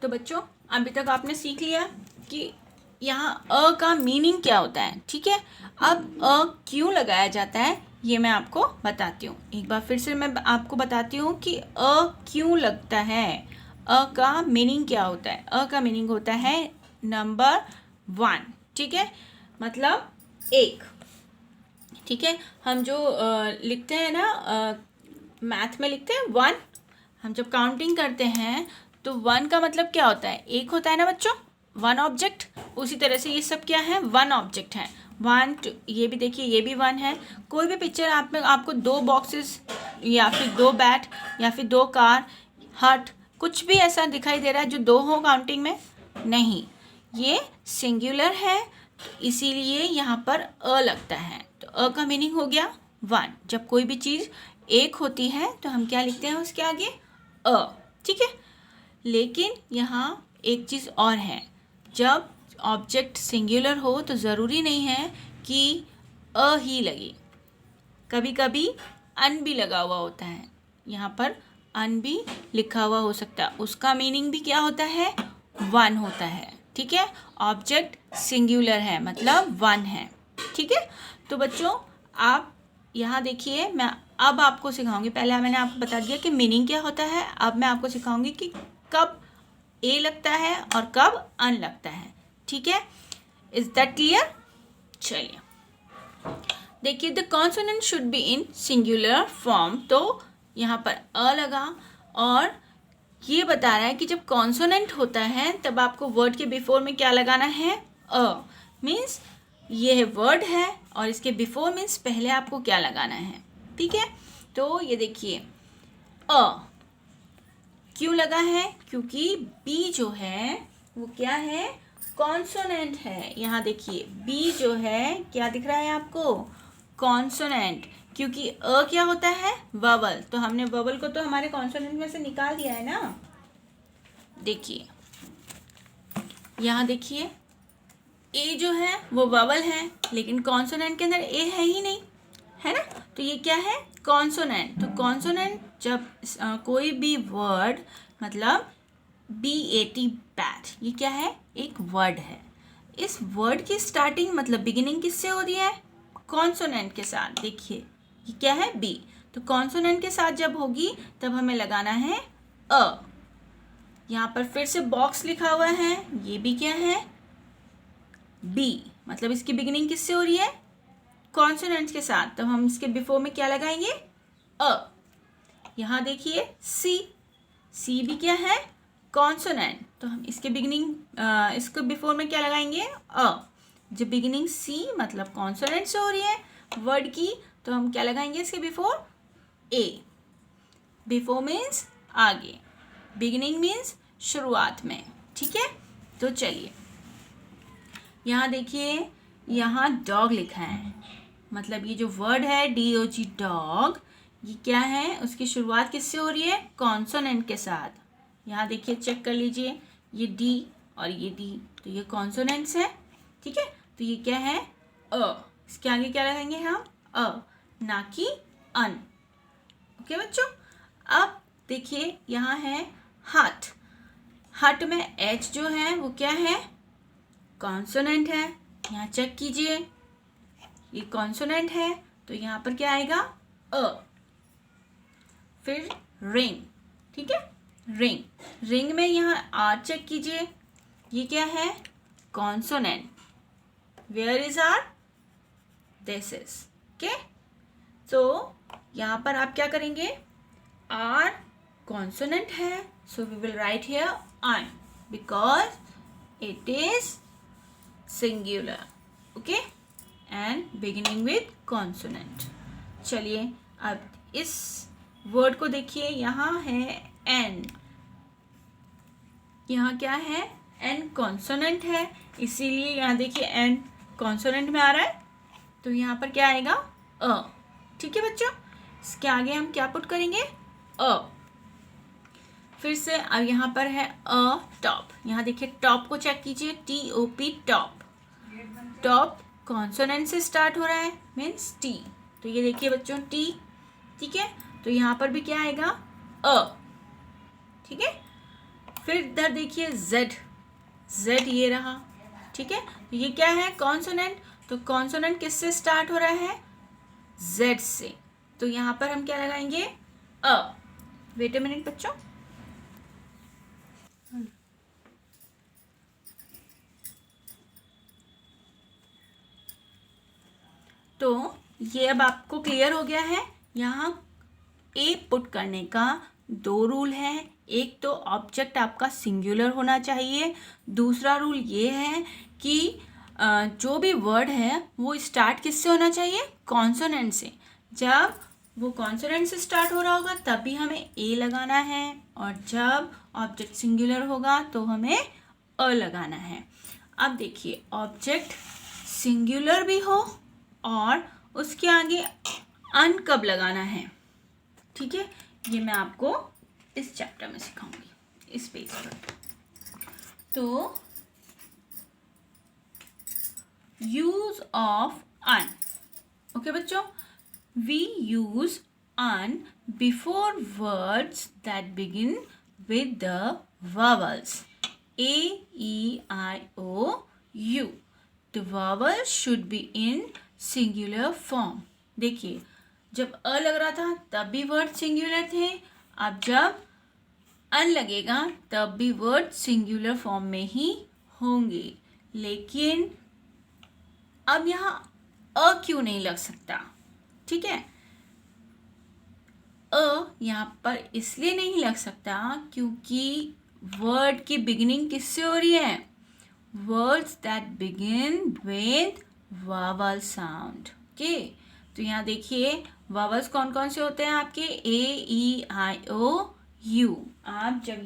तो बच्चों अभी तक आपने सीख लिया कि यहाँ अ का मीनिंग क्या होता है, ठीक है। अब अ क्यों लगाया जाता है ये मैं आपको बताती हूँ। एक बार फिर से मैं आपको बताती हूँ कि अ क्यों लगता है। अ का मीनिंग क्या होता है। अ का मीनिंग होता है नंबर 1, ठीक है, मतलब 1, ठीक है। हम जो लिखते हैं ना, मैथ में लिखते हैं 1। हम जब काउंटिंग करते हैं तो 1 का मतलब क्या होता है, 1 होता है ना बच्चों, 1 ऑब्जेक्ट। उसी तरह से ये सब क्या है, 1 ऑब्जेक्ट है। 1 2, ये भी देखिए ये भी 1 है। कोई भी पिक्चर आप में आपको 2 बॉक्सेस या फिर 2 बैट या फिर 2 कार, हट, कुछ भी ऐसा दिखाई दे रहा है जो 2 हो काउंटिंग में, नहीं, ये सिंगुलर है, तो इसीलिए यहाँ पर अ लगता है। तो अ का मीनिंग हो गया 1। जब कोई भी चीज़ एक होती है तो हम क्या लिखते हैं उसके आगे, अ, ठीक है। लेकिन यहाँ एक चीज़ और है, जब ऑब्जेक्ट सिंगुलर हो तो ज़रूरी नहीं है कि अ ही लगे, कभी कभी अन भी लगा हुआ होता है। यहाँ पर अन भी लिखा हुआ हो सकता है, उसका मीनिंग भी क्या होता है, 1 होता है, ठीक है। ऑब्जेक्ट सिंगुलर है मतलब 1 है, ठीक है। तो बच्चों आप यहाँ देखिए, मैं अब आपको सिखाऊंगी। पहले मैंने आपको बता दिया कि मीनिंग क्या होता है, अब मैं आपको सिखाऊंगी कि कब ए लगता है और कब अन लगता है, ठीक है। Is that clear? चलिए देखिए, the consonant should be in singular form. तो यहाँ पर अ लगा और ये बता रहा है कि जब कॉन्सोनेंट होता है तब आपको वर्ड के बिफोर में क्या लगाना है, अ। मीन्स ये वर्ड है और इसके बिफोर मीन्स पहले आपको क्या लगाना है, ठीक है। तो ये देखिए अ क्यों लगा है, क्योंकि बी जो है वो क्या है, कॉन्सोनेंट है। यहाँ देखिए बी जो है क्या दिख रहा है आपको, कॉन्सोनेंट। क्योंकि अ क्या होता है, ववल, तो हमने ववल को तो हमारे कॉन्सोनेंट में से निकाल दिया है ना। देखिए यहाँ देखिए ए जो है वो ववल है, लेकिन कॉन्सोनेंट के अंदर ए है ही नहीं, है ना। तो ये क्या है, कॉन्सोनेंट। तो कॉन्सोनेंट जब कोई भी वर्ड, मतलब BAT, बैट, ये क्या है, एक वर्ड है। इस वर्ड की स्टार्टिंग मतलब बिगिनिंग किससे हो रही है, कॉन्सोनेंट के साथ। देखिए ये क्या है, बी, तो कॉन्सोनेंट के साथ जब होगी तब हमें लगाना है अ। यहाँ पर फिर से बॉक्स लिखा हुआ है, ये भी क्या है, बी, मतलब इसकी बिगिनिंग किससे हो रही है, कॉन्सोनेंट्स के साथ, तब हम इसके बिफोर में क्या लगाएंगे, अ। यहाँ देखिए सी, सी भी क्या है, कॉन्सोनेंट, तो हम इसके बिगिनिंग इसको बिफोर में क्या लगाएंगे, अ। जब बिगिनिंग सी मतलब कॉन्सोनेंट से हो रही है वर्ड की, तो हम क्या लगाएंगे इसके बिफोर, ए। बिफोर मीन्स आगे, बिगिनिंग मीन्स शुरुआत में, ठीक है। तो चलिए यहाँ देखिए, यहाँ डॉग लिखा है, मतलब ये जो वर्ड है DOG, डॉग, ये क्या है, उसकी शुरुआत किससे हो रही है, कॉन्सोनेंट के साथ। यहाँ देखिए चेक कर लीजिए, ये डी और ये डी, तो ये कॉन्सोनेंट्स है, ठीक है। तो ये क्या है, अ, इसके आगे क्या लगाएंगे हम, अ, ना कि अन। ओके बच्चों, अब देखिए यहाँ है हट, हट में एच जो है वो क्या है, कॉन्सोनेंट है। यहाँ चेक कीजिए, ये कॉन्सोनेंट है, तो यहाँ पर क्या आएगा, अ। फिर रिंग, ठीक है, रिंग, रिंग में यहाँ आर चेक कीजिए, ये क्या है, consonant. Where is R, this is, okay. तो यहाँ पर आप क्या करेंगे, आर कॉन्सोनेंट है, so we will write here un, because it is singular, okay, and beginning with consonant। चलिए अब इस वर्ड को देखिए, यहाँ है एन, यहाँ क्या है, एन कॉन्सोनेंट है, इसीलिए यहाँ देखिए एन कॉन्सोनेंट में आ रहा है, तो यहाँ पर क्या आएगा, अ, ठीक है बच्चों। इसके आगे हम क्या पुट करेंगे, अ। फिर से अब यहाँ पर है अ टॉप, यहाँ देखिए टॉप को चेक कीजिए, TOP, टॉप, टॉप कॉन्सोनेंट से स्टार्ट हो रहा है, मीन्स टी, तो ये देखिए बच्चों टी, ठीक है। तो यहाँ पर भी क्या आएगा, अ, ठीक है। फिर इधर देखिए जेड, जेड ये रहा, ठीक है। तो ये क्या है, कॉन्सोनेंट। तो कॉन्सोनेंट किससे स्टार्ट हो रहा है, जेड से। तो यहाँ पर हम क्या लगाएंगे, अ। वेट अ मिनट बच्चों। तो ये अब आपको क्लियर हो गया है। यहाँ ए पुट करने का दो रूल है। एक तो ऑब्जेक्ट आपका सिंगुलर होना चाहिए, दूसरा रूल ये है कि जो भी वर्ड है वो स्टार्ट किससे होना चाहिए, कॉन्सोनेंट से। जब वो कॉन्सोनेंट से स्टार्ट हो रहा होगा तभी हमें ए लगाना है, और जब ऑब्जेक्ट सिंगुलर होगा तो हमें अ लगाना है। अब देखिए, ऑब्जेक्ट सिंगुलर भी हो और उसके आगे अन कब लगाना है, ठीक है, ये मैं आपको इस चैप्टर में सिखाऊंगी, इस पेज पर। तो यूज ऑफ अन, ओके बच्चों, we use an before words that begin with the vowels A, E, I, O, U. The vowel should be in singular form. देखिए, जब अ लग रहा था तब भी वर्ड सिंगुलर थे, अब जब अन लगेगा तब भी वर्ड सिंगुलर फॉर्म में ही होंगे। लेकिन अब यहाँ अ क्यों नहीं लग सकता, ठीक है। अ यहाँ पर इसलिए नहीं लग सकता क्योंकि वर्ड की बिगिनिंग किससे हो रही है, words that begin with vowel sound, okay. तो यहाँ देखिए, वावल्स कौन कौन से होते हैं आपके, ए, ई, आई, ओ, यू। आप जब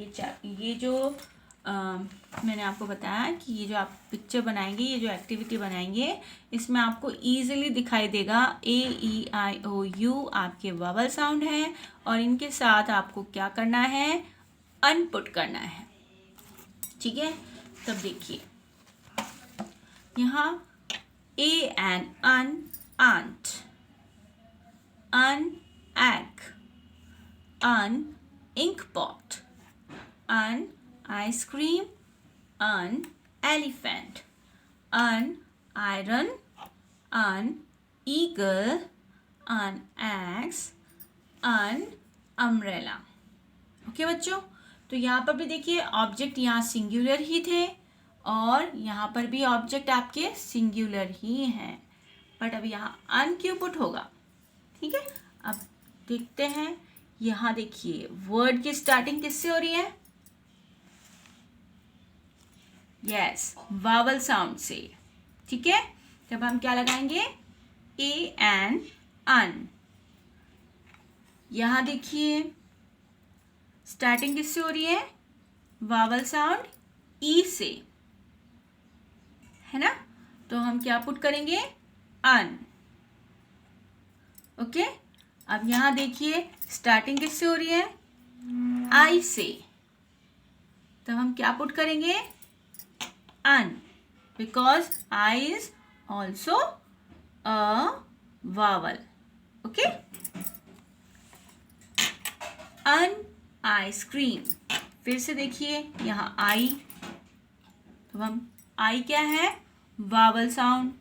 ये जो मैंने आपको बताया कि ये जो आप पिक्चर बनाएंगे, ये जो एक्टिविटी बनाएंगे, इसमें आपको ईजिली दिखाई देगा ए, ई, आई, ओ, यू आपके वावल साउंड हैं, और इनके साथ आपको क्या करना है, अनपुट करना है, ठीक है। तब देखिए, यहाँ a and an, ant, an egg, an ink pot, an ice cream, an elephant, an iron, an eagle, an axe, an umbrella, okay बच्चों। तो यहाँ पर भी देखिए, ऑब्जेक्ट यहाँ सिंगुलर ही थे और यहाँ पर भी ऑब्जेक्ट आपके सिंगुलर ही हैं, बट अब यहाँ अन क्यों पुट होगा, ठीक है। अब देखते हैं, यहाँ देखिए वर्ड की स्टार्टिंग किससे हो रही है, यस, वावल साउंड से, ठीक है। तब हम क्या लगाएंगे, ए एंड अन। यहाँ देखिए स्टार्टिंग किससे हो रही है, वावल साउंड ई से, है ना। तो हम क्या पुट करेंगे, अन, ओके। अब यहाँ देखिए स्टार्टिंग किससे हो रही है, आई से, तो हम क्या पुट करेंगे, um, because I is also a vowel, okay. Um ice cream, फिर से देखिए यहाँ आई, तो हम आई क्या है, वावल साउंड,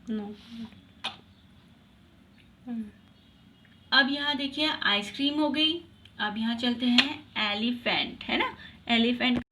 नो। अब यहाँ देखिए आइसक्रीम हो गई। अब यहाँ चलते हैं एलिफेंट, है ना, एलिफेंट